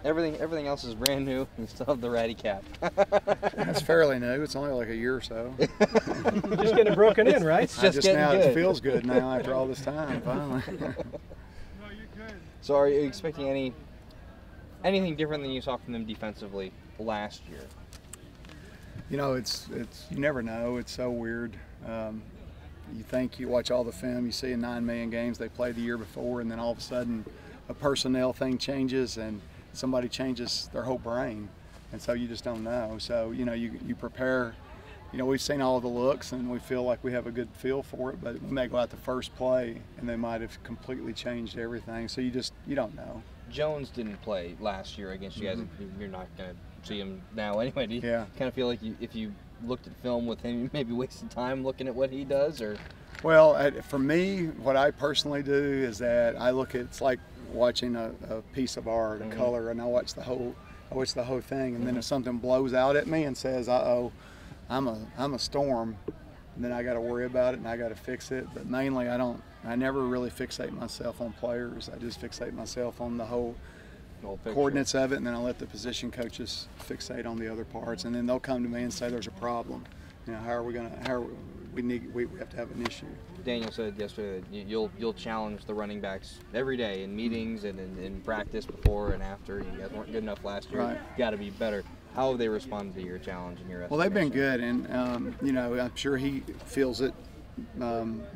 Everything else is brand new. You still have the ratty cap. That's fairly new. It's only like a year or so. Just getting broken in, right? It's just now getting good. It feels good now after all this time, finally. So are you expecting anything different than you saw from them defensively last year? You know, it's you never know. It's so weird. You think you watch all the film, you see in 9 million games they played the year before, and then all of a sudden a personnel thing changes and somebody changes their whole brain, and so you just don't know. So you know, you prepare. You know, we've seen all the looks and we feel like we have a good feel for it, but we may go out the first play and they might have completely changed everything. So you don't know. Jones didn't play last year against you guys. You're not going to see him now anyway. Do you kind of feel like if you looked at film with him, you maybe wasted time looking at what he does? Or Well, for me, what I personally do is that I look at, it's like watching a piece of art, a color, and I watch the whole thing, and then if something blows out at me and says, "Uh-oh, I'm a storm," then I got to worry about it and I got to fix it. But mainly, I never really fixate myself on players. I just fixate myself on the whole coordinates of it, and then I let the position coaches fixate on the other parts, and then they'll come to me and say there's a problem. You know, we have to have an issue. Daniel said yesterday that you'll challenge the running backs every day in meetings and in practice before and after. You guys weren't good enough last year. Right. You got to be better. How have they responded to your challenge and your Well, they've been good, and you know, I'm sure he feels it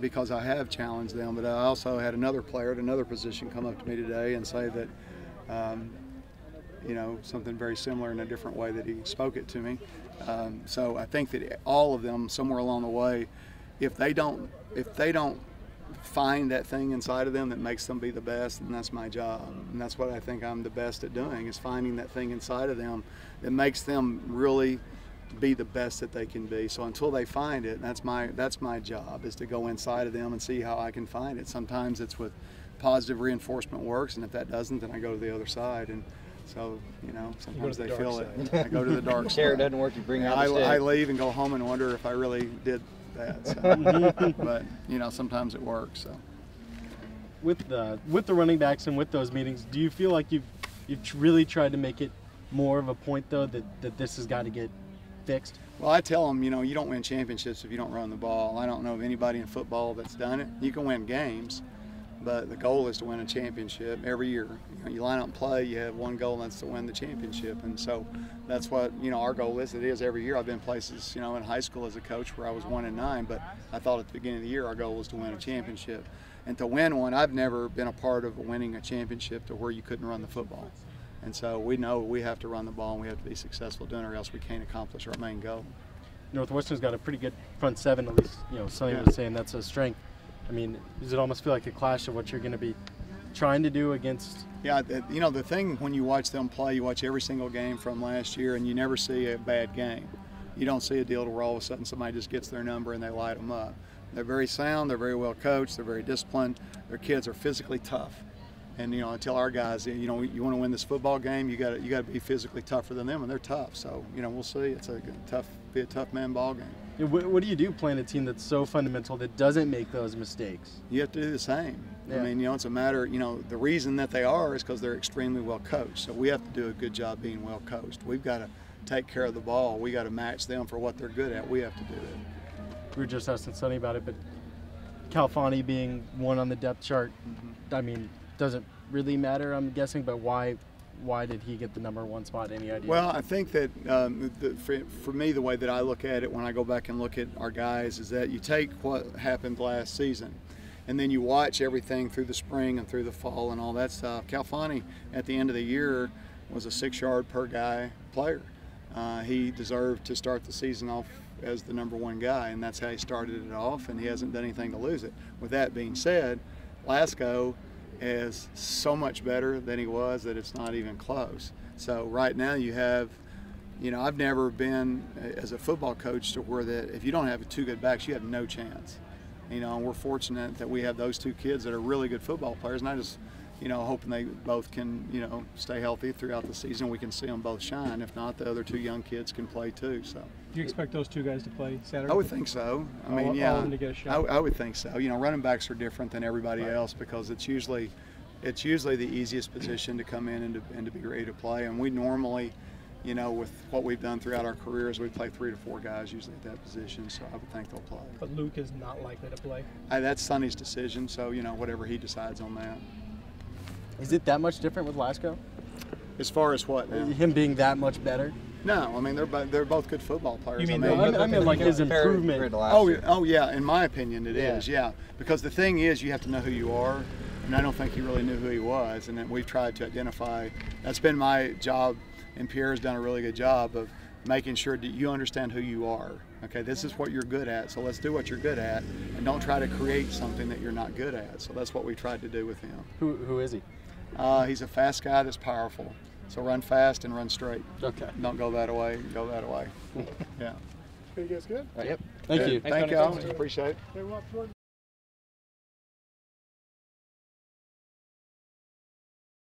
because I have challenged them. But I also had another player at another position come up to me today and say that you know, something very similar in a different way that he spoke it to me. So I think that all of them, somewhere along the way, if they don't find that thing inside of them that makes them be the best, then that's my job. And that's what I think I'm the best at doing, is finding that thing inside of them that makes them really be the best that they can be. So until they find it, that's my job, is to go inside of them and see how I can find it. Sometimes it's with positive reinforcement works, and if that doesn't, then I go to the other side. And so, you know, sometimes they feel it. I go to the dark side. It doesn't work, you bring out the stick. I leave and go home and wonder if I really did that. So. But you know, sometimes it works. So. With the running backs and with those meetings, do you feel like you've really tried to make it more of a point though that this has got to get fixed? Well, I tell them, you know, you don't win championships if you don't run the ball. I don't know of anybody in football that's done it. You can win games, but the goal is to win a championship every year. You know, you line up and play, you have one goal, and that's to win the championship. And so that's what, you know, our goal is. It is every year. I've been places, you know, in high school as a coach where I was 1-9, but I thought at the beginning of the year our goal was to win a championship. And to win one, I've never been a part of winning a championship to where you couldn't run the football. And so we know we have to run the ball and we have to be successful doing it, or else we can't accomplish our main goal. Northwestern's got a pretty good front seven, at least, you know, Sonny was saying that's a strength. I mean, does it almost feel like a clash of what you're going to be trying to do against? Yeah, you know, the thing when you watch them play, you watch every single game from last year and you never see a bad game. You don't see a deal where all of a sudden somebody just gets their number and they light them up. They're very sound, they're very well coached, they're very disciplined, their kids are physically tough. And you know, I tell our guys, you know, you want to win this football game, you got to be physically tougher than them, and they're tough. So you know, we'll see. It's be a tough man ball game. Yeah, what do you do playing a team that's so fundamental that doesn't make those mistakes? You have to do the same. Yeah. I mean, you know, it's a matter. You know, the reason that they are is because they're extremely well coached. So we have to do a good job being well coached. We've got to take care of the ball. We got to match them for what they're good at. We have to do it. We were just asking Sonny about it, but Calfani being one on the depth chart, I mean, doesn't really matter, I'm guessing, but why did he get the #1 spot? Any idea? Well, I think that for me, the way that I look at it when I go back and look at our guys is that you take what happened last season and then you watch everything through the spring and through the fall and all that stuff. Calfani, at the end of the year, was a 6-yard per guy player. He deserved to start the season off as the #1 guy, and that's how he started it off, and he hasn't done anything to lose it. With that being said, Lasco is so much better than he was that it's not even close. So right now you have, you know, I've never been as a football coach to where that if you don't have 2 good backs, you have no chance. You know, and we're fortunate that we have those 2 kids that are really good football players, and I just, you know, hoping they both can, you know, stay healthy throughout the season. We can see them both shine. If not, the other 2 young kids can play too. So. Do you expect those 2 guys to play Saturday? I would think so. I mean, all yeah, of them to get a shot? I would think so. You know, running backs are different than everybody else because it's usually it's usually the easiest position to come in and to be ready to play. And we normally, you know, with what we've done throughout our careers, we play 3 to 4 guys usually at that position, so I would think they'll play. But Luke is not likely to play. That's Sonny's decision, so, you know, whatever he decides on that. Is it that much different with Lasco? As far as what now? Him being that much better? No, I mean, they're both good football players. You mean I mean like his improvement. Oh yeah, in my opinion it is, yeah. Because the thing is, you have to know who you are, and I don't think he really knew who he was, and then we've tried to identify. That's been my job, and Pierre's done a really good job of making sure that you understand who you are. Okay, this is what you're good at, so let's do what you're good at, and don't try to create something that you're not good at. So that's what we tried to do with him. Who is he? He's a fast guy that's powerful. So run fast and run straight. Okay. Don't go that way. Go that way. Yeah. You guys good? Yep. Thank you. Thank y'all. Appreciate it. Hey,